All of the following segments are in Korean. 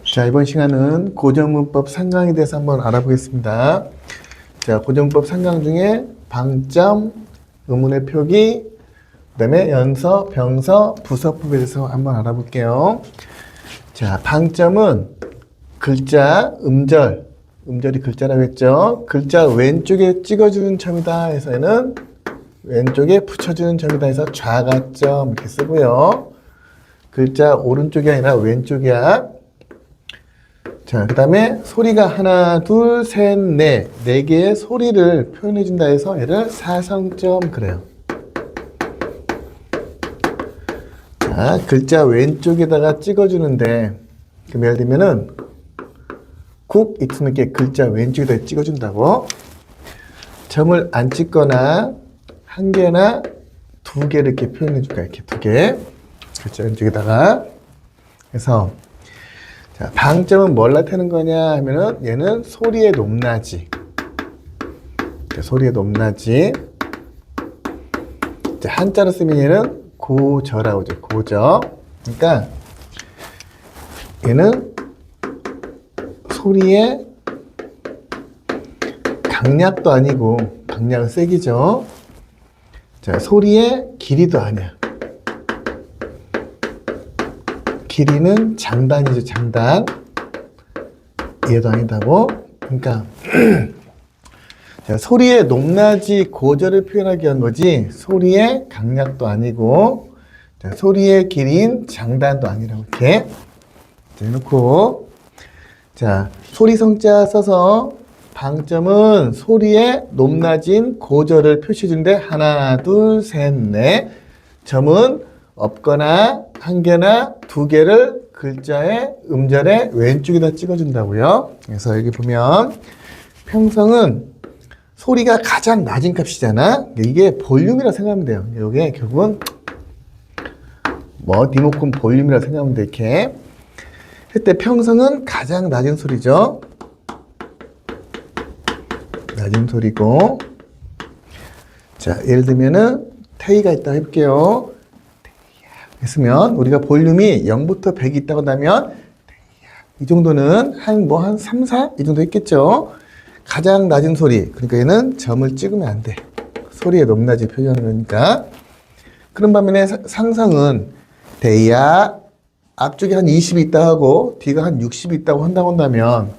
자, 이번 시간은 고정문법 3강에 대해서 한번 알아보겠습니다. 자, 고정문법 3강 중에 방점, 의문의 표기, 그 다음에 연서, 병서, 부서법에 대해서 한번 알아볼게요. 자, 방점은 글자, 음절이 글자라고 했죠. 글자 왼쪽에 찍어주는 점이다 해서는 왼쪽에 붙여주는 점이다 해서 좌가점 이렇게 쓰고요. 글자 오른쪽이 아니라 왼쪽이야. 자, 그 다음에 소리가 하나, 둘, 셋, 넷, 네 개의 소리를 표현해준다 해서 얘를 사성점 그래요. 자, 글자 왼쪽에다가 찍어주는데, 그럼 예를 들면은, 국, 이렇게 글자 왼쪽에다 찍어준다고. 점을 안 찍거나, 한 개나 두 개를 이렇게 표현해줄까, 이렇게 두 개. 글자 왼쪽에다가. 그래서, 자, 방점은 뭘 나타내는 거냐 하면은 얘는 소리의 높낮이. 자, 소리의 높낮이. 자, 한자로 쓰면 얘는 고저라고 하죠. 고저. 그러니까 얘는 소리의 강약도 아니고 강약은 세기죠. 자, 소리의 길이도 아니야. 길이는 장단이죠, 장단. 얘도 아니다고. 그러니까 자, 소리의 높낮이 고저를 표현하기 위한 거지 소리의 강약도 아니고 자, 소리의 길이인 장단도 아니라고 이렇게 해놓고 자, 소리 성자 써서 방점은 소리의 높낮인 고저를 표시해 주는데 하나, 둘, 셋, 넷. 점은 없거나 한 개나 두 개를 글자의 음절의 왼쪽에다 찍어준다고요. 그래서 여기 보면 평성은 소리가 가장 낮은 값이잖아. 이게 볼륨이라고 생각하면 돼요. 이게 결국은 뭐 리모컨 볼륨이라고 생각하면 돼. 이렇게 그때 평성은 가장 낮은 소리죠. 낮은 소리고 자, 예를 들면은 태희가 있다고 해볼게요. 했으면 우리가 볼륨이 0부터 100이 있다고 한다면 이 정도는 한 3, 4? 이 정도 있겠죠. 가장 낮은 소리, 그러니까 얘는 점을 찍으면 안 돼. 소리의 높낮이 표현하는 거니까. 그런 반면에 상성은 대야 앞쪽에 한 20이 있다 하고 뒤가 한 60이 있다고 한다면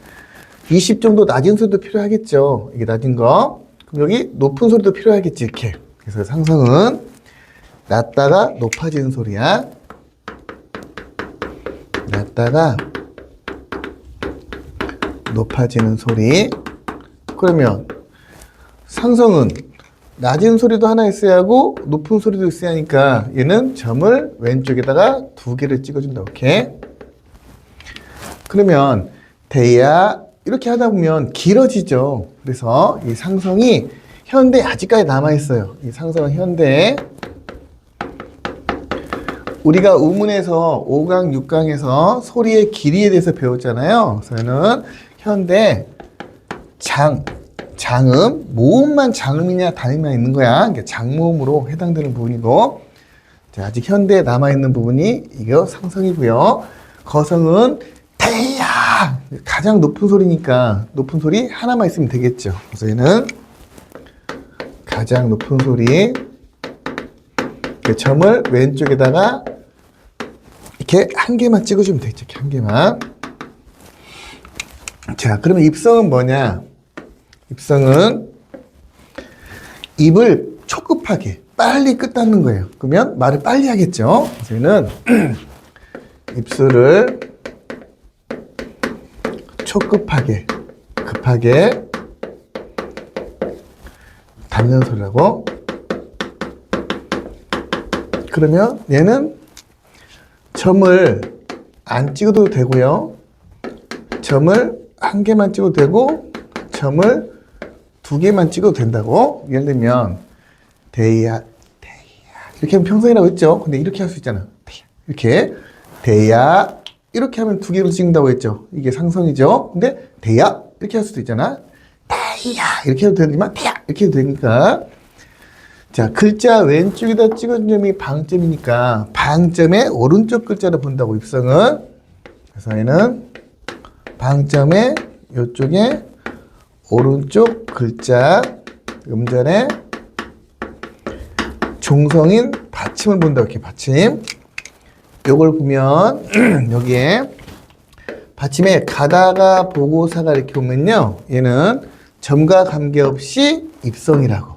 20 정도 낮은 소리도 필요하겠죠. 이게 낮은 거. 그럼 여기 높은 소리도 필요하겠지, 이렇게. 그래서 상성은 낮다가 높아지는 소리야. 낮다가 높아지는 소리. 그러면 상성은 낮은 소리도 하나 있어야 하고 높은 소리도 있어야 하니까 얘는 점을 왼쪽에다가 두 개를 찍어준다. 이렇게. 그러면 대야 이렇게 하다 보면 길어지죠. 그래서 이 상성이 현대 아직까지 남아있어요. 이 상성은 현대. 우리가 우문에서 5강, 6강에서 소리의 길이에 대해서 배웠잖아요. 그래서는 현대 장음, 모음만 장음이냐 단음이냐 있는 거야. 그러니까 장모음으로 해당되는 부분이고, 자, 아직 현대에 남아있는 부분이 이거 상성이고요. 거성은 대야! 가장 높은 소리니까 높은 소리 하나만 있으면 되겠죠. 그래서 얘는 가장 높은 소리, 점을 왼쪽에다가 이렇게 한 개만 찍어주면 되겠죠. 이렇게 한 개만. 자, 그러면 입성은 뭐냐? 입성은 입을 초급하게 빨리 끝 닫는 거예요. 그러면 말을 빨리 하겠죠. 그래서 얘는 입술을 초급하게, 급하게 닫는 소리라고. 그러면 얘는 점을 안 찍어도 되고요. 점을 한 개만 찍어도 되고, 점을 두 개만 찍어도 된다고. 예를 들면, 대야. 이렇게 하면 평성이라고 했죠. 근데 이렇게 할 수 있잖아. 이렇게. 대야. 이렇게 하면 두 개로 찍는다고 했죠. 이게 상성이죠. 근데 대야. 이렇게 할 수도 있잖아. 대야. 이렇게 해도 되지만, 대야. 이렇게 해도 되니까. 자, 글자 왼쪽에다 찍은 점이 방점이니까 방점의 오른쪽 글자를 본다고 입성은. 그래서 얘는 방점의 이쪽에 오른쪽 글자 음절에 종성인 받침을 본다. 이렇게 받침. 요걸 보면 여기에 받침에 가다가 보고사가 이렇게 오면요, 얘는 점과 관계없이 입성이라고.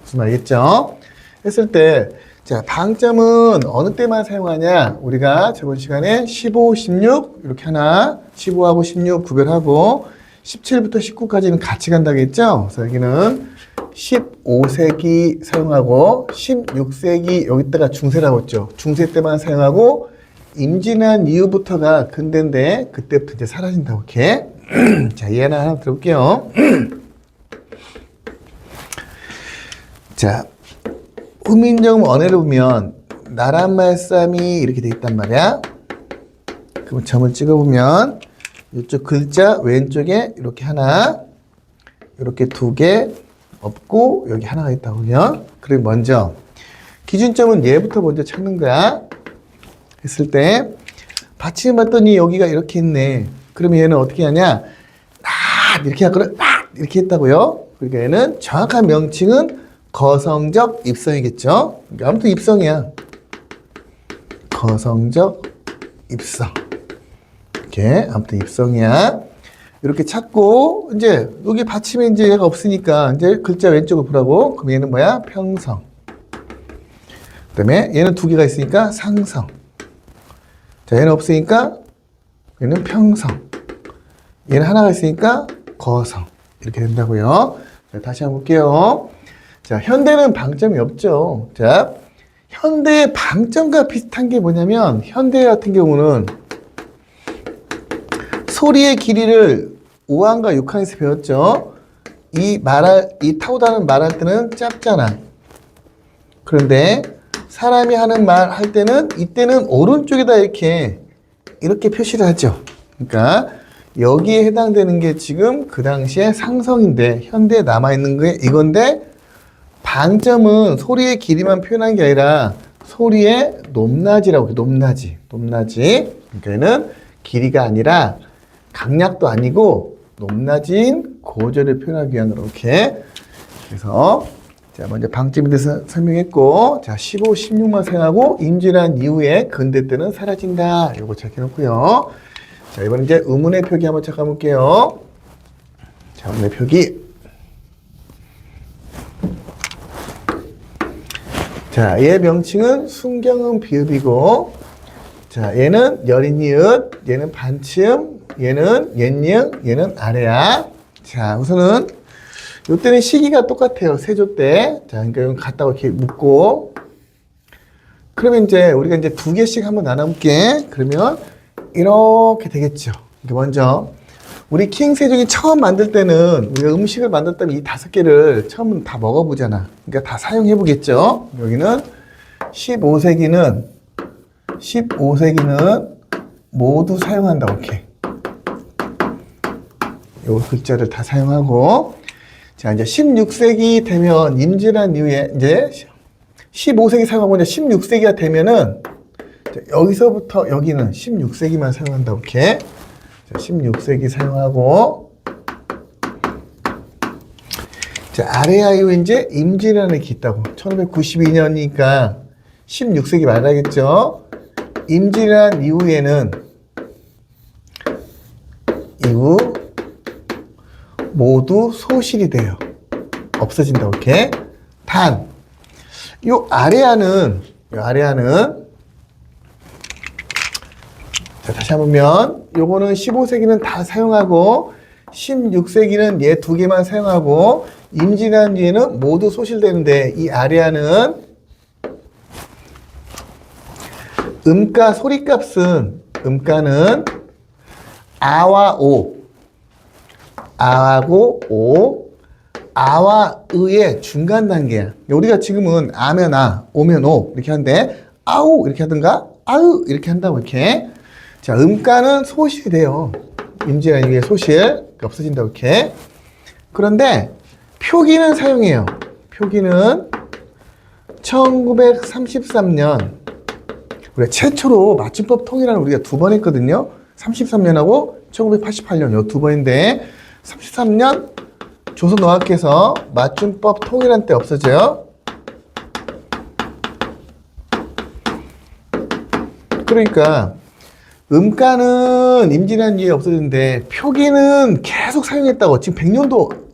무슨 말이겠죠? 했을 때, 자, 방점은 어느 때만 사용하냐? 우리가 저번 시간에 15, 16 이렇게 하나, 15하고 16 구별하고 17부터 19까지는 같이 간다고 했죠? 그래서 여기는 15세기 사용하고 16세기 여기다가 중세라고 했죠. 중세 때만 사용하고 임진한 이후부터가 근대인데 그때부터 이제 사라진다고 이렇게. 자, 이 하나 들어볼게요. 자, 후민정 언어를 보면 나란 말싸움이 이렇게 돼 있단 말이야. 그럼 점을 찍어보면 이쪽 글자 왼쪽에 이렇게 하나, 이렇게 두 개 없고 여기 하나가 있다고요. 그리고 먼저 기준점은 얘부터 먼저 찾는 거야. 했을 때 받침을 봤더니 여기가 이렇게 있네. 그러면 얘는 어떻게 하냐? 이렇게 하거나 이렇게 했다고요. 그러니까 얘는 정확한 명칭은 거성적 입성이겠죠. 그러니까 아무튼 입성이야. 거성적 입성. 이렇게 아무튼 입성이야. 이렇게 찾고 이제 여기 받침에 이제 얘가 없으니까 이제 글자 왼쪽을 보라고. 그럼 얘는 뭐야? 평성. 그다음에 얘는 두 개가 있으니까 상성. 자, 얘는 없으니까 얘는 평성. 얘는 하나가 있으니까 거성. 이렇게 된다고요. 자, 다시 한번 볼게요. 자, 현대는 방점이 없죠. 자, 현대의 방점과 비슷한 게 뭐냐면 현대 같은 경우는 소리의 길이를 5항과 6항에서 배웠죠. 이 타오다는 말할 때는 짧잖아. 그런데 사람이 하는 말 할 때는 이때는 오른쪽에다 이렇게 표시를 하죠. 그러니까 여기에 해당되는 게 지금 그 당시에 상성인데 현대에 남아있는 게 이건데 방점은 소리의 길이만 표현한 게 아니라 소리의 높낮이라고 해요. 높낮이. 그러니까 얘는 길이가 아니라 강약도 아니고 높낮인 고절을 표현하기 위한 이렇게. 그래서 자, 먼저 방점에 대해서 설명했고, 자, 15, 16만 사용하고 임진한 이후에 근대 때는 사라진다. 요거 체크해놓고요. 자, 이번엔 이제 의문의 표기 한번 잠깐 볼게요. 자, 의문의 표기. 자, 얘 명칭은 순경음 비읍이고, 자, 얘는 여린이읒, 얘는 반침, 얘는 옛니응, 얘는 아래야. 자, 우선은 요때는 시기가 똑같아요. 세조 때. 자, 그러니까 이건 갖다가 이렇게 묶고. 그러면 이제 우리가 이제 두 개씩 한번 나눠볼게. 그러면 이렇게 되겠죠. 먼저 우리 킹 세종이 처음 만들 때는 우리가 음식을 만들었다면 이 5개를 처음 다 먹어보잖아. 그러니까 다 사용해 보겠죠. 여기는 15세기는 모두 사용한다. 이렇게. 요 글자를 다 사용하고. 자, 이제 16세기 되면 임진한 이후에 이제 15세기 사용하고 이제 16세기가 되면은 여기서부터 여기는 16세기만 사용한다. 이렇게. 자, 16세기 사용하고. 자, 아래야 이후에 이제 임진왜란이 있다고. 1592년이니까 16세기 말하겠죠. 임진왜란 이후에는 이후 모두 소실이 돼요. 없어진다. 이렇게. 단, 요 아래야는 자, 다시 한번 보면 요거는 15세기는 다 사용하고 16세기는 얘 두 개만 사용하고 임진왜란 뒤에는 모두 소실되는데 이 아래야는 음가 소리값은 음가는 아와 오, 아하고 오, 아와 의의 중간 단계야. 우리가 지금은 아면 아, 오면 오 이렇게 하는데 아우 이렇게 하든가 아으 이렇게 한다고 이렇게. 자, 음가는 소실이 돼요. 임진왜란 이후에 소실 없어진다고 이렇게. 그런데 표기는 사용해요. 표기는 1933년 우리가 최초로 맞춤법 통일하는 우리가 2번 했거든요. 33년하고 1988년 요 두 번인데 33년 조선어학에서 맞춤법 통일한 때 없어져요. 그러니까 음가는 임진왜란 이후에 없어졌는데 표기는 계속 사용했다고. 지금 100년도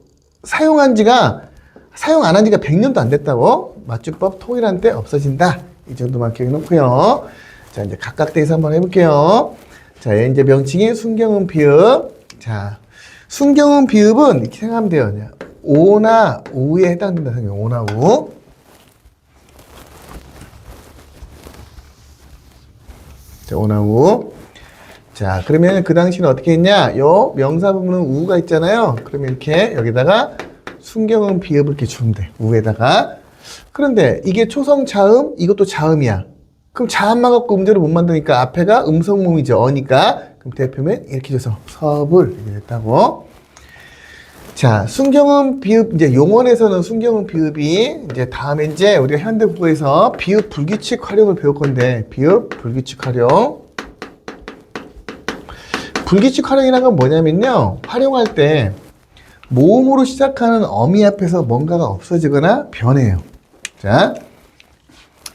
사용 안 한 지가 100년도 안 됐다고. 맞춤법 통일한 때 없어진다. 이 정도만 기억해 놓고요. 자, 이제 각각대에서 한번 해볼게요. 자, 이제 명칭이 순경음 비읍. 자, 순경음 비읍은 이렇게 생각하면 돼요. 오나 우에 해당된다 생각해요. 오나 우. 자, 오나 우. 자, 그러면 그 당시는 어떻게 했냐? 요 명사 부분은 우가 있잖아요. 그러면 이렇게 여기다가 순경음 비읍을 이렇게 주면 돼. 우에다가. 그런데 이게 초성 자음, 이것도 자음이야. 그럼 자음만 갖고 음절을 못 만드니까 앞에가 음성모음이죠. 어니까. 그럼 대표면 이렇게 줘서 섭을 이렇게 됐다고. 자, 순경음 비읍, 이제 용언에서는 순경음 비읍이 이제 다음에 이제 우리가 현대국어에서 비읍 불규칙 활용을 배울 건데, 비읍 불규칙 활용. 불규칙 활용이라는 건 뭐냐면요. 활용할 때 모음으로 시작하는 어미 앞에서 뭔가가 없어지거나 변해요. 자,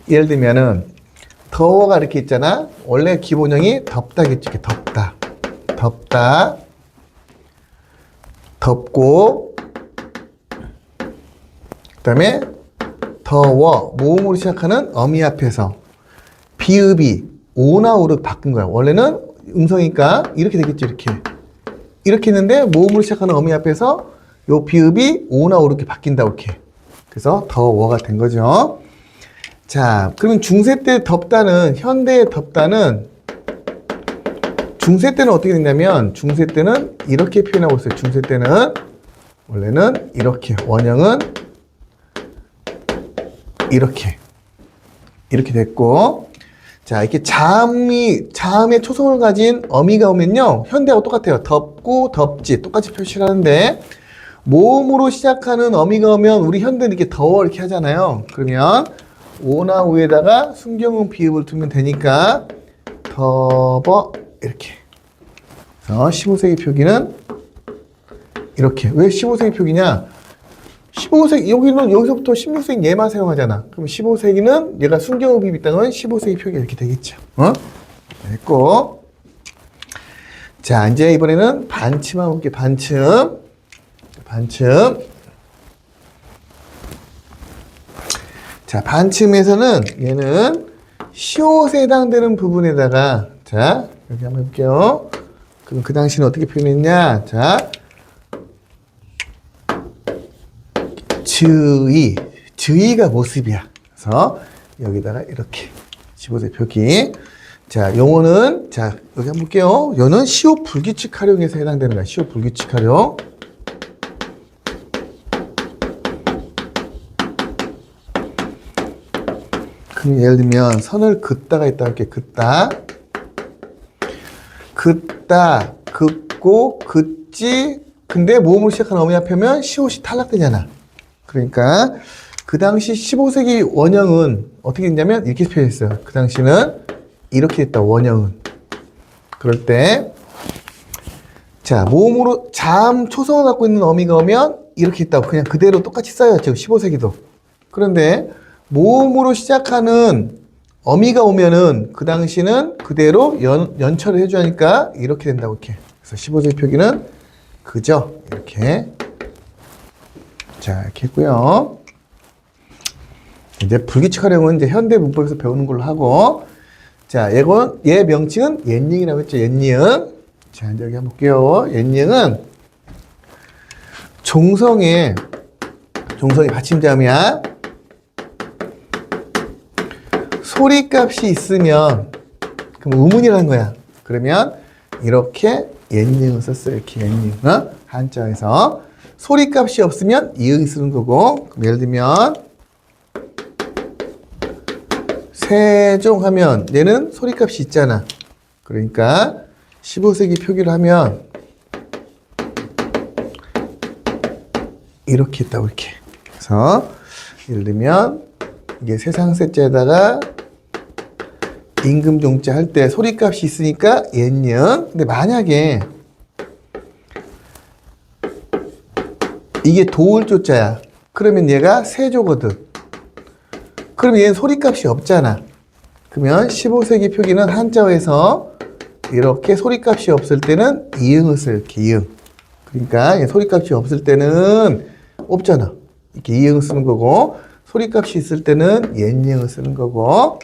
예를 들면은 더워가 이렇게 있잖아. 원래 기본형이 덥다겠지. 덥다. 덥다. 덥고 그 다음에 더워. 모음으로 시작하는 어미 앞에서 비읍이 오나 우로 바뀐 거야. 원래는 음성이니까 이렇게 되겠죠. 이렇게 했는데 모음으로 시작하는 어미 앞에서 요 비읍이 오나 우로 이렇게 바뀐다고 이렇게. 그래서 더워가 된 거죠. 자, 그러면 중세 때 덥다는, 현대의 덥다는, 중세 때는 어떻게 됐냐면, 중세 때는 이렇게 표현하고 있어요. 중세 때는, 원래는 이렇게, 원형은 이렇게 됐고, 자, 이렇게 자음의 초성을 가진 어미가 오면요, 현대하고 똑같아요. 덥고, 덥지, 똑같이 표시를 하는데, 모음으로 시작하는 어미가 오면, 우리 현대는 이렇게 더워, 이렇게 하잖아요. 그러면, 오나 우에다가 순경음 비읍을 두면 되니까 더버 이렇게. 그래서 15세기 표기는 이렇게. 왜 15세기 표기냐? 15세기 여기는 여기서부터 16세기 얘만 사용하잖아. 그럼 15세기는 얘가 순경음 비읍이 있다면 15세기 표기 이렇게 되겠죠. 됐고. 자, 이제 이번에는 반침한 볼게. 반침. 자, 반침에서는 얘는 시옷에 해당되는 부분에다가, 자, 여기 한번 해볼게요. 그럼 그 당시는 어떻게 표현했냐? 자, 즉위가 모습이야. 그래서 여기다가 이렇게 15세 표기. 자, 용어는, 자, 여기 한번 볼게요. 요는 시옷 불규칙 활용에서 해당되는 거야. 시옷 불규칙 활용. 예를 들면 선을 긋다가 있다 할게. 긋다, 긋고, 긋지. 근데 모음으로 시작한 어미 앞에면 시옷이 탈락되잖아. 그러니까 그 당시 15세기 원형은 어떻게 됐냐면 이렇게 표현했어요. 그 당시는 이렇게 됐다. 원형은. 그럴 때 자, 모음으로 자음 초성을 갖고 있는 어미가 오면 이렇게 있다고. 그냥 그대로 똑같이 써요. 지금 15세기도. 그런데 모음으로 시작하는 어미가 오면은 그 당시는 그대로 연철을 해주니까 이렇게 된다고 이렇게. 그래서 15세기 표기는 그죠? 이렇게. 자, 이렇게 했고요. 이제 불규칙 활용은 이제 현대 문법에서 배우는 걸로 하고. 자, 얘 명칭은 옛니응이라고 했죠. 옛니응. 자, 이제 여기 한번 볼게요. 옛니응은 종성이 받침자음이야. 소리값이 있으면 그럼 의문이라는 거야. 그러면 이렇게 옛니응을 썼어요. 이렇게 옛니응. 한자에서 소리값이 없으면 이응이 쓰는 거고. 그럼 예를 들면 세종하면 얘는 소리값이 있잖아. 그러니까 15세기 표기를 하면 이렇게 있다고 이렇게. 그래서 예를 들면 이게 세상세자에다가 임금종자 할 때 소리값이 있으니까 옛령. 근데 만약에 이게 도울조자야. 그러면 얘가 세조거든. 그러면 얘는 소리값이 없잖아. 그러면 15세기 표기는 한자어에서 이렇게 소리값이 없을 때는 이응을 써요. 이렇게 이응. 그러니까 얘 소리값이 없을 때는 없잖아. 이렇게 이응을 쓰는 거고, 소리값이 있을 때는 옛령을 쓰는 거고.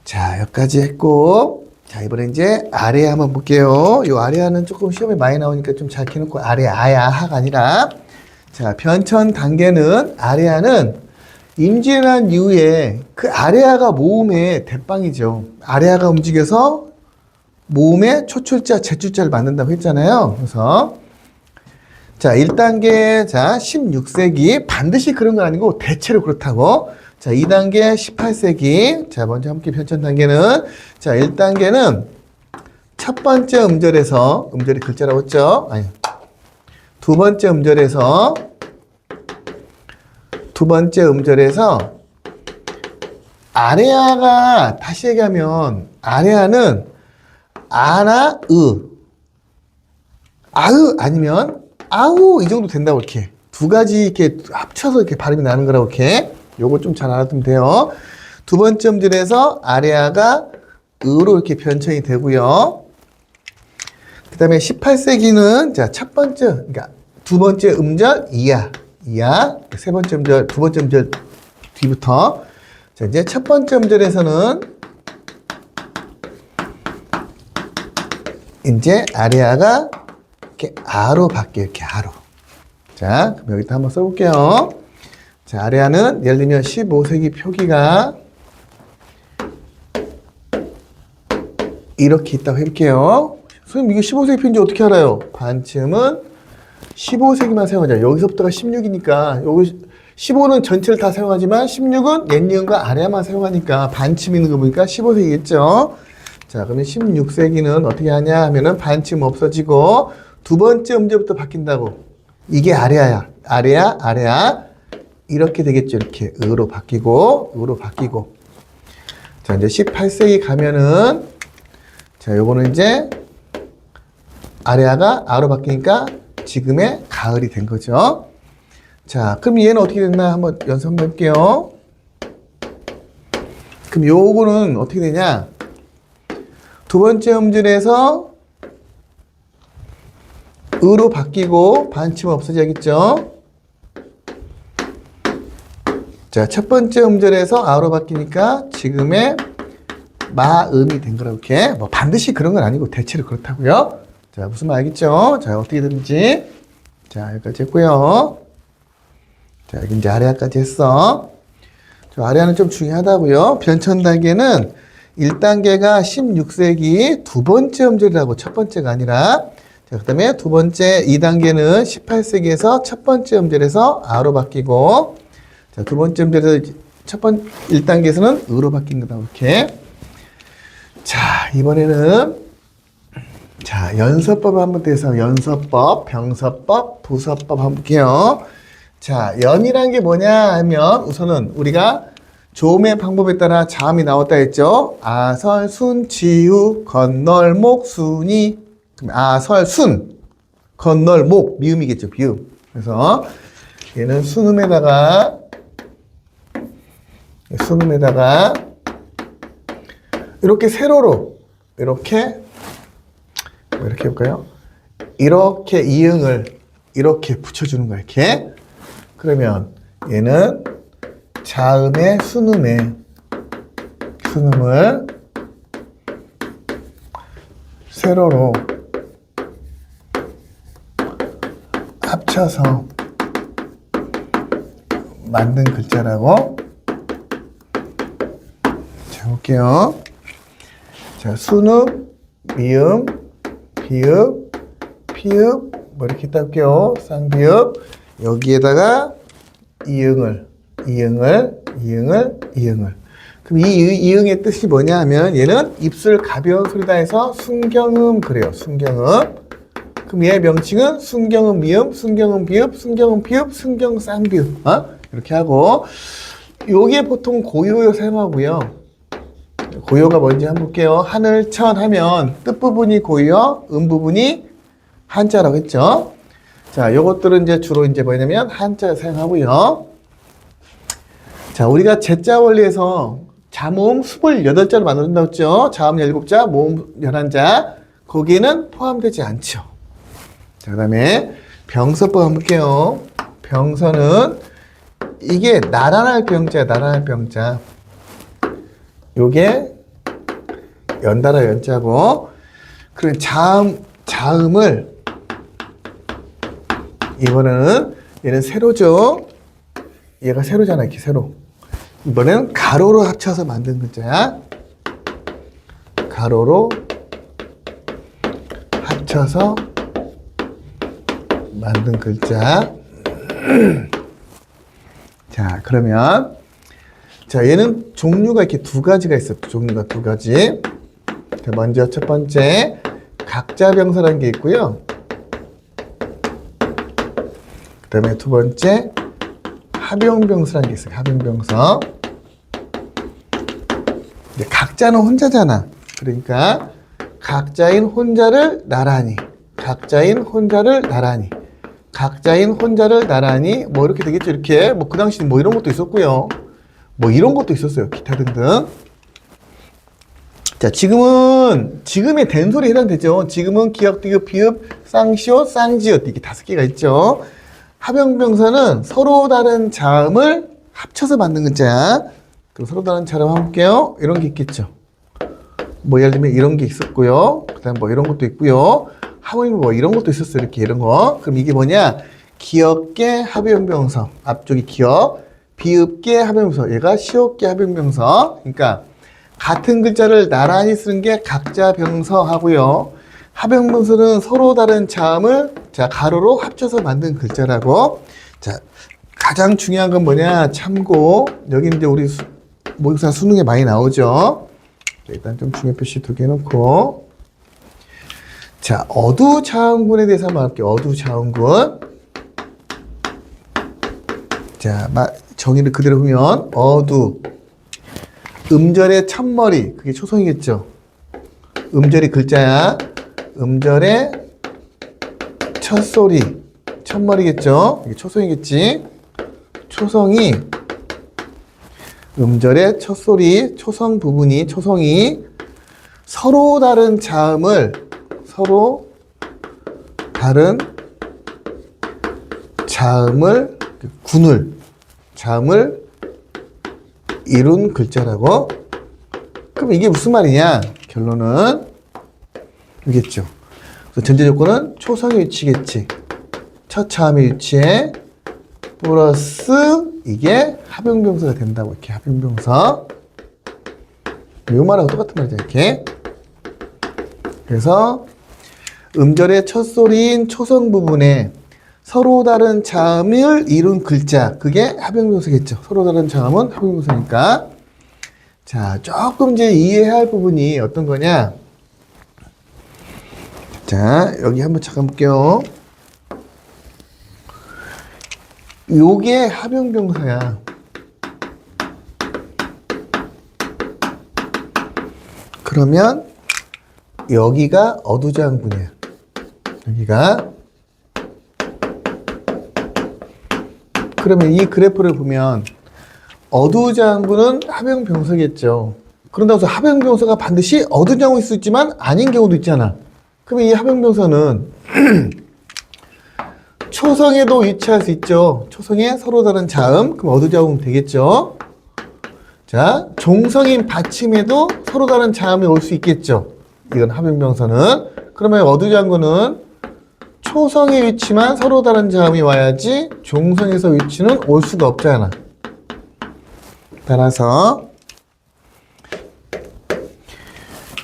자, 여기까지 했고, 자, 이번에 이제 아래 한번 볼게요. 요 아래아는 조금 시험에 많이 나오니까 좀 잘 키놓고, 아래 아야 하가 아니라. 자, 변천 단계는 아래아는 임진왜란 이후에 그 아래아가 모음의 대빵이죠. 아래아가 움직여서 모음에 초출자, 제출자를 만든다고 했잖아요. 그래서 자, 1단계, 자, 16세기. 반드시 그런 건 아니고 대체로 그렇다고. 자, 2단계 18세기. 자, 먼저 함께 편찬 단계는 자, 1단계는 첫 번째 음절에서 음절이 글자라고 했죠? 아니. 두 번째 음절에서 아래아가 다시 얘기하면 아래아는 아나 아으 아니면 아우 이 정도 된다고 이렇게 두 가지 이렇게 합쳐서 이렇게 발음이 나는 거라고 이렇게 요거 좀 잘 알아두면 돼요. 두 번째 음절에서 아래아가 으로 이렇게 변천이 되고요. 그 다음에 18세기는 자, 첫 번째 그러니까 두 번째 음절 이야 세 번째 음절 두 번째 음절 뒤부터 자, 이제 첫 번째 음절에서는 이제 아래아가 이렇게 아로 바뀌어요. 이렇게 아로. 자, 그럼 여기다 한번 써볼게요. 자, 아래아는 예를 들면 15세기 표기가 이렇게 있다고 해볼게요. 선생님, 이게 15세기 표인지 어떻게 알아요? 반쯤은 15세기만 사용하자. 여기서부터가 16이니까, 여기 15는 전체를 다 사용하지만 16은 옛니은과 아래아만 사용하니까 반쯤 있는 거 보니까 15세기겠죠? 자, 그러면 16세기는 어떻게 하냐 하면은 반쯤 없어지고 두 번째 음절부터 바뀐다고. 이게 아래아야. 아래아. 이렇게 되겠죠. 이렇게 으로 바뀌고. 자, 이제 18세기 가면은 자, 요거는 이제 아래아가 아로 바뀌니까 지금의 가을이 된 거죠. 자, 그럼 얘는 어떻게 됐나 한번 연습 한번 해볼게요. 그럼 요거는 어떻게 되냐? 두 번째 음절에서 으로 바뀌고 반침 없어져야겠죠? 자, 첫 번째 음절에서 아로 바뀌니까 지금의 마음이 된 거라고 이렇게 뭐 반드시 그런 건 아니고 대체로 그렇다고요. 자, 무슨 말 알겠죠? 자, 어떻게 되는지 자, 여기까지 했고요. 자, 여기 이제 아래아까지 했어. 저 아래아는 좀 중요하다고요. 변천 단계는 1단계가 16세기 두 번째 음절이라고 첫 번째가 아니라 자, 그 다음에 두 번째 2단계는 18세기에서 첫 번째 음절에서 아로 바뀌고 자, 두 번째 음절에서 1단계에서는 으로 바뀐 거다 이렇게. 자, 이번에는 자, 연서법 한번 대해서 연서법, 병서법, 부서법 한번 볼게요. 자, 연이라는 게 뭐냐 하면 우선은 우리가 조음의 방법에 따라 자음이 나왔다 했죠. 아설, 순, 지우, 건널목, 순이. 아설, 순, 건널목, 미음이겠죠. 비음. 그래서 얘는 순음에다가 이렇게 세로로 이렇게 해볼까요? 이렇게 이응을 이렇게 붙여주는 거야. 이렇게. 그러면 얘는 자음의 순음을 세로로 합쳐서 만든 글자라고. 자, 볼게요. 자, 순음, 미음, 비읍, 피읍, 뭐 이렇게 따볼게요. 쌍비읍. 여기에다가 이응을. 그럼 이 이응의 뜻이 뭐냐 하면 얘는 입술 가벼운 소리다 해서 순경음 그래요. 순경음. 그럼 얘의 명칭은 순경음 미음, 순경음 비읍, 순경음 피읍, 순경 쌍비읍. 이렇게 하고 요게 보통 고유어 사용하고요. 고유어가 뭔지 한번 볼게요. 하늘, 천 하면 뜻부분이 고유어, 음부분이 한자라고 했죠. 자, 요것들은 이제 주로 이제 뭐냐면 한자 사용하고요. 자, 우리가 제자 원리에서 자모음 28자로 만든다고 했죠. 자음 7자, 모음 11자. 거기에는 포함되지 않죠. 자, 그 다음에 병서법 한번 볼게요. 병서는 이게 나란할 병자야, 나란할 병자. 요게 연달아 연자고, 그리고 자음을, 이번에는 얘는 세로죠. 얘가 세로잖아, 이렇게 세로. 이번에는 가로로 합쳐서 만든 글자야. 가로로 합쳐서 만든 글자. 자, 그러면 자, 얘는 종류가 이렇게 두 가지가 있어요. 종류가 두 가지. 자, 먼저 첫 번째 각자병서라는 게 있고요. 그 다음에 두 번째 합용병서라는 게 있어요. 합용병서. 이제 각자는 혼자잖아. 그러니까 각자인 혼자를 나란히, 각자인 혼자를 나란히, 각자인 혼자를 나란히, 뭐 이렇게 되겠죠. 이렇게 뭐 그 당시 뭐 이런 것도 있었고요. 뭐 이런 것도 있었어요. 기타 등등. 자, 지금의 된소리에 해당되죠. 지금은 기역, 디귿, 비읍, 쌍시옷, 쌍지읒 이게 5개가 있죠. 합용병사는 서로 다른 자음을 합쳐서 만든 글자야. 그럼 서로 다른 자음 한번 볼게요. 이런 게 있겠죠. 뭐 예를 들면 이런 게 있었고요. 그 다음 뭐 이런 것도 있고요. 하모니는 뭐 이런 것도 있었어요. 이렇게 이런 거. 그럼 이게 뭐냐? 기역계 합용병서. 앞쪽이 기역. 비읍계 합용병서. 얘가 시옷계 합용병서. 그러니까 같은 글자를 나란히 쓰는 게 각자병서 하고요. 합용병서는 서로 다른 자음을 자 가로로 합쳐서 만든 글자라고. 자, 가장 중요한 건 뭐냐? 참고. 여기 이제 우리 모의고사 수능에 많이 나오죠. 일단 좀 중요 표시 2개 해놓고. 자, 어두자음군에 대해서 한번 할게요. 어두자음군. 자, 정의를 그대로 보면 어두. 음절의 첫머리. 그게 초성이겠죠. 음절이 글자야. 음절의 첫소리. 첫머리겠죠. 이게 초성이겠지. 초성이 음절의 첫소리, 초성 부분이, 초성이 서로 다른 자음을, 서로 다른 자음을, 자음을 이룬 글자라고. 그럼 이게 무슨 말이냐? 결론은 이겠죠. 그래서 전제 조건은 초성의 위치겠지. 첫 자음의 위치에 플러스 이게 합용병서가 된다고. 이렇게 합용병서. 이 말하고 똑같은 말이죠. 이렇게. 그래서 음절의 첫 소리인 초성 부분에 서로 다른 자음을 이룬 글자. 그게 합용병서겠죠. 서로 다른 자음은 합용병서니까. 자, 조금 이제 이해해야 할 부분이 어떤 거냐. 자, 여기 한번 잠깐 볼게요. 요게 합용병서야. 그러면 여기가 어두자음군이야. 여기가. 그러면 이 그래프를 보면 어두자음군은 합용병서겠죠. 그런다고 해서 합용병서가 반드시 어두자음일 수 있지만 아닌 경우도 있잖아. 그러면 이 합용병서는 초성에도 위치할 수 있죠. 초성에 서로 다른 자음, 그럼 어두자음 되겠죠. 자, 종성인 받침에도 서로 다른 자음이 올 수 있겠죠. 이건 합용병서는. 그러면 어두자음은 초성의 위치만 서로 다른 자음이 와야지 종성에서 위치는 올 수가 없잖아. 따라서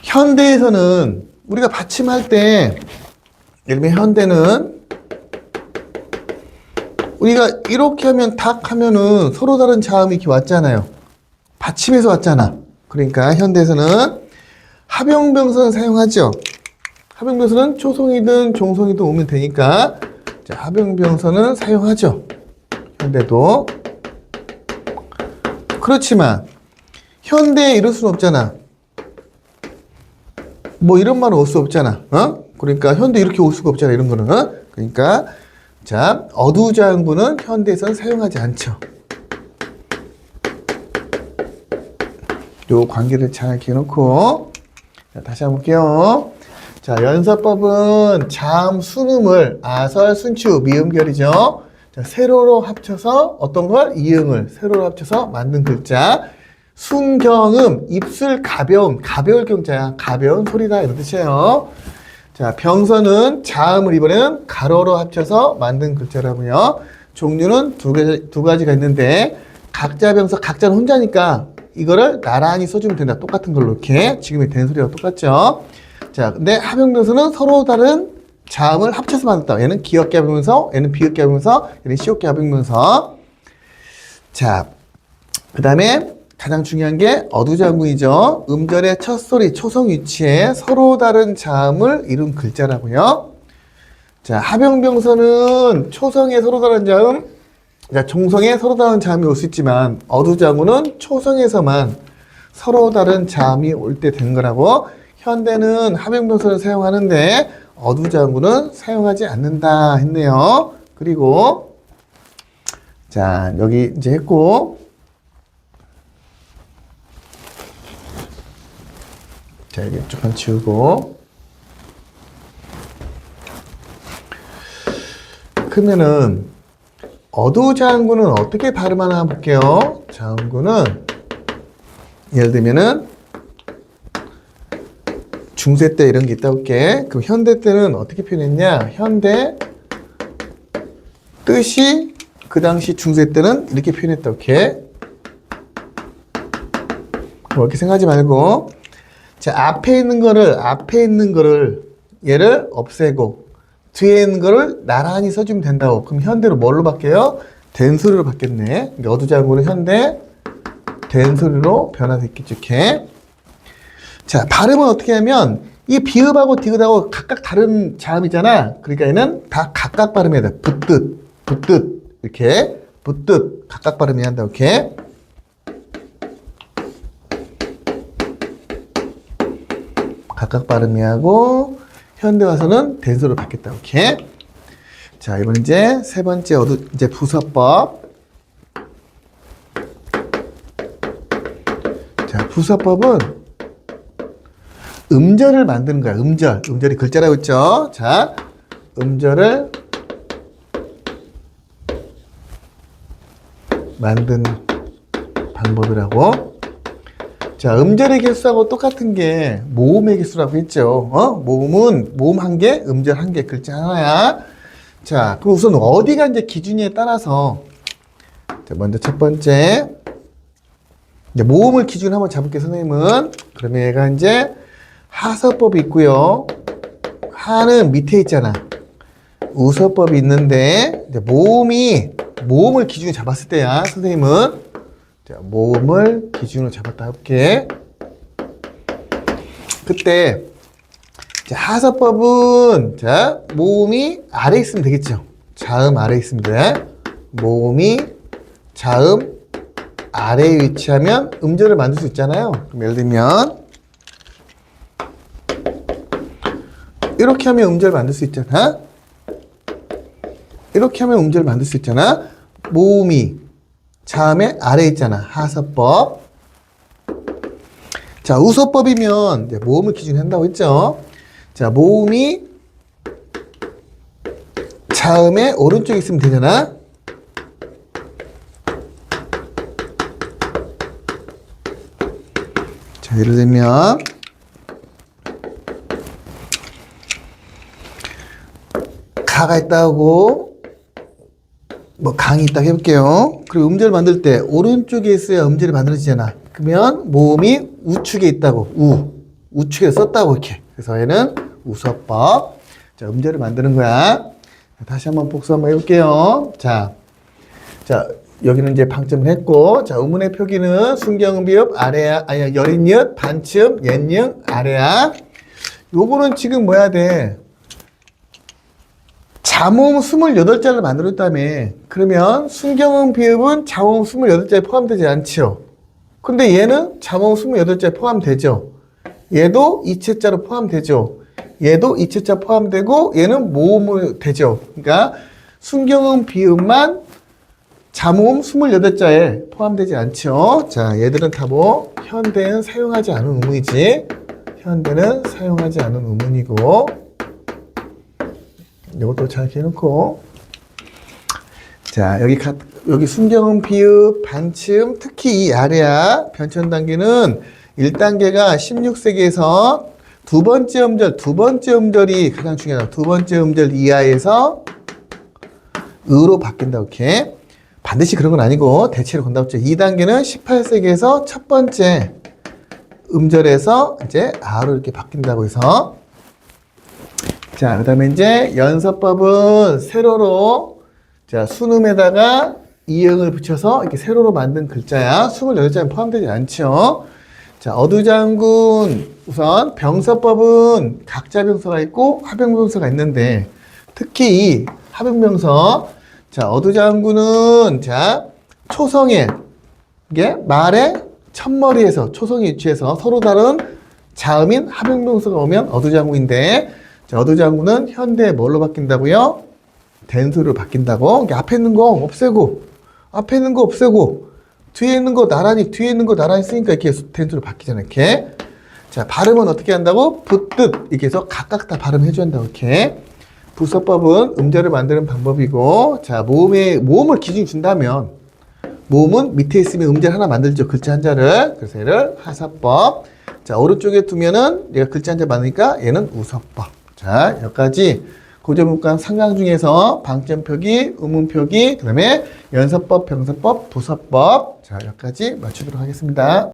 현대에서는 우리가 받침할 때 예를 들면 현대는 우리가 이렇게 하면 닭 하면은 서로 다른 자음이 이렇게 왔잖아요. 받침에서 왔잖아. 그러니까 현대에서는 합용병서는 사용하죠. 합용병서는 초성이든 종성이든 오면 되니까 자, 합용병서는 사용하죠. 현대도. 그렇지만 현대에 이럴 수는 없잖아. 뭐 이런 말은 올 수 없잖아. 어? 그러니까 현대 이렇게 올 수가 없잖아. 이런 거는. 어? 그러니까 자, 어두장구는 현대에서는 사용하지 않죠. 요 관계를 잘 기억놓고 자, 다시 한번 볼게요. 자, 연서법은 자음, 순음을 아설, 순추, 미음결이죠. 자, 세로로 합쳐서 어떤 걸? 이응을 세로로 합쳐서 만든 글자. 순경음, 입술 가벼움, 가벼울 경자야. 가벼운 소리다 이런 뜻이에요. 자, 병서는 자음을 이번에는 가로로 합쳐서 만든 글자라고요. 종류는 두 가지가 있는데 각자 병서 각자는 혼자니까 이거를 나란히 써주면 된다. 똑같은 걸로 이렇게 지금의 된소리와 똑같죠. 자, 근데 합용병서는 서로 다른 자음을 합쳐서 만들었다. 얘는 기역기 합용병서, 얘는 비역기 합용병서, 얘는 시역기 합용병서. 자, 그 다음에 가장 중요한 게 어두장군이죠. 음절의 첫 소리, 초성 위치에 서로 다른 자음을 이룬 글자라고요. 자, 합용병서는 초성에 서로 다른 자음, 자, 종성에 서로 다른 자음이 올 수 있지만 어두장군은 초성에서만 서로 다른 자음이 올 때 된 거라고. 현대는 합용병서를 사용하는데 어두장군은 사용하지 않는다 했네요. 그리고 자, 여기 이제 했고 자, 이게 조금 지우고 그러면은 어두장군은 어떻게 발음하나 볼게요. 장군은 예를 들면은 중세 때 이런 게 있다고 할게. 그럼 현대 때는 어떻게 표현했냐? 현대 뜻이 그 당시 중세 때는 이렇게 표현했다고 할게. 그렇게 생각하지 말고 자, 앞에 있는 거를 얘를 없애고 뒤에 있는 거를 나란히 써주면 된다고. 그럼 현대로 뭘로 바뀌어요? 된소리로 바뀌었네. 어두장군은 현대 된소리로 변화됐겠죠. 이렇게. 자, 발음은 어떻게 하면 이 비읍하고 디귿하고 각각 다른 자음이잖아. 그러니까 얘는 다 각각 발음해야 돼. 붙듯 이렇게 붙듯 각각 발음해야 한다. 이렇게. 각각 발음해야 하고 현대 와서는 된소리로 바뀌었다. 이렇게. 자, 이번 이제 세 번째 이제 부서법. 자, 부서법은 음절을 만드는 거야. 음절이 글자라고 했죠. 자, 음절을 만드는 방법이라고. 자, 음절의 개수하고 똑같은 게 모음의 개수라고 했죠. 모음 한 개, 음절 한 개, 글자 하나야. 자, 그럼 우선 어디가 이제 기준에 따라서 자, 먼저 첫 번째 이제 모음을 기준으로 한번 잡을게요, 선생님은. 그러면 얘가 이제 하서법이 있고요. 하는 밑에 있잖아. 우서법이 있는데 이제 모음을 기준으로 잡았을 때야, 선생님은. 자, 모음을 기준으로 잡았다 할게. 그때 자, 하서법은 자, 모음이 아래에 있으면 되겠죠. 자음 아래에 있으면 돼. 모음이 자음 아래에 위치하면 음절을 만들 수 있잖아요. 그럼 예를 들면 이렇게 하면 음절 만들 수 있잖아. 이렇게 하면 음절 만들 수 있잖아. 모음이 자음의 아래에 있잖아. 하서법. 자, 우서법이면 이제 모음을 기준으로 한다고 했죠. 자, 모음이 자음의 오른쪽에 있으면 되잖아. 자, 예를 들면 가가 있다고 뭐 강이 있다고 해볼게요. 그리고 음절 만들 때 오른쪽에 있어야 음절이 만들어지잖아. 그러면 모음이 우측에 있다고 우측에 썼다고 이렇게. 그래서 얘는 우서법. 자, 음절을 만드는 거야. 다시 한번 복수 한번 해볼게요. 자, 여기는 이제 방점을 했고, 자, 의문의 표기는 순경음 비읍 아래야, 아니 여린이읍 반쯤 옛령 아래야. 요거는 지금 뭐 해야 돼? 자모음 28자를 만들었다며. 그러면 순경음 비읍은 자모음 28자에 포함되지 않죠. 근데 얘는 자모음 28자에 포함되죠. 얘도 이체자로 포함되죠. 얘도 이체자 포함되고 얘는 모음으로 되죠. 그러니까 순경음 비음만 자모음 28자에 포함되지 않죠. 자, 얘들은 다 뭐 현대는 사용하지 않은 의문이지. 현대는 사용하지 않은 의문이고 이것도 잘 기억해놓고 자, 여기 순경음 비읍 반침 특히 이 아래야 변천 단계는 1단계가 16세기에서 두 번째 음절이 가장 중요하다. 두 번째 음절 이하에서 으로 바뀐다. 이렇게 반드시 그런 건 아니고 대체로 건다고 했죠. 2단계는 18세기에서 첫 번째 음절에서 이제 아로 이렇게 바뀐다고 해서 자, 그 다음에 이제 연서법은 세로로 자, 순음에다가 이응을 붙여서 이렇게 세로로 만든 글자야. 28자는 포함되지 않죠. 자, 어두장군 우선 병서법은 각자병서가 있고 합병병서가 있는데 특히 이 합병병서 자, 어두장군은 자, 초성에 이게 말의 첫머리에서 초성이 위치해서 서로 다른 자음인 합병병서가 오면 어두장군인데 자, 어두장군은 현대에 뭘로 바뀐다고요? 된소리로 바뀐다고. 그러니까 앞에 있는 거 없애고 앞에 있는 거 없애고 뒤에 있는 거 나란히 쓰니까 이렇게 된소리로 바뀌잖아요. 이렇게. 자, 발음은 어떻게 한다고? 붙듯 이렇게 해서 각각 다 발음해줘야 한다고. 이렇게. 부서법은 음절을 만드는 방법이고 자, 모음을 기준히 준다면 모음은 밑에 있으면 음절 하나 만들죠. 글자 한자를. 그래서 얘를 하서법. 자, 오른쪽에 두면은 얘가 글자 한자 많으니까 얘는 우서법. 자, 여기까지 고전문과 상강 중에서 방점표기, 의문표기, 그 다음에 연서법, 병서법, 부서법. 자, 여기까지 맞추도록 하겠습니다.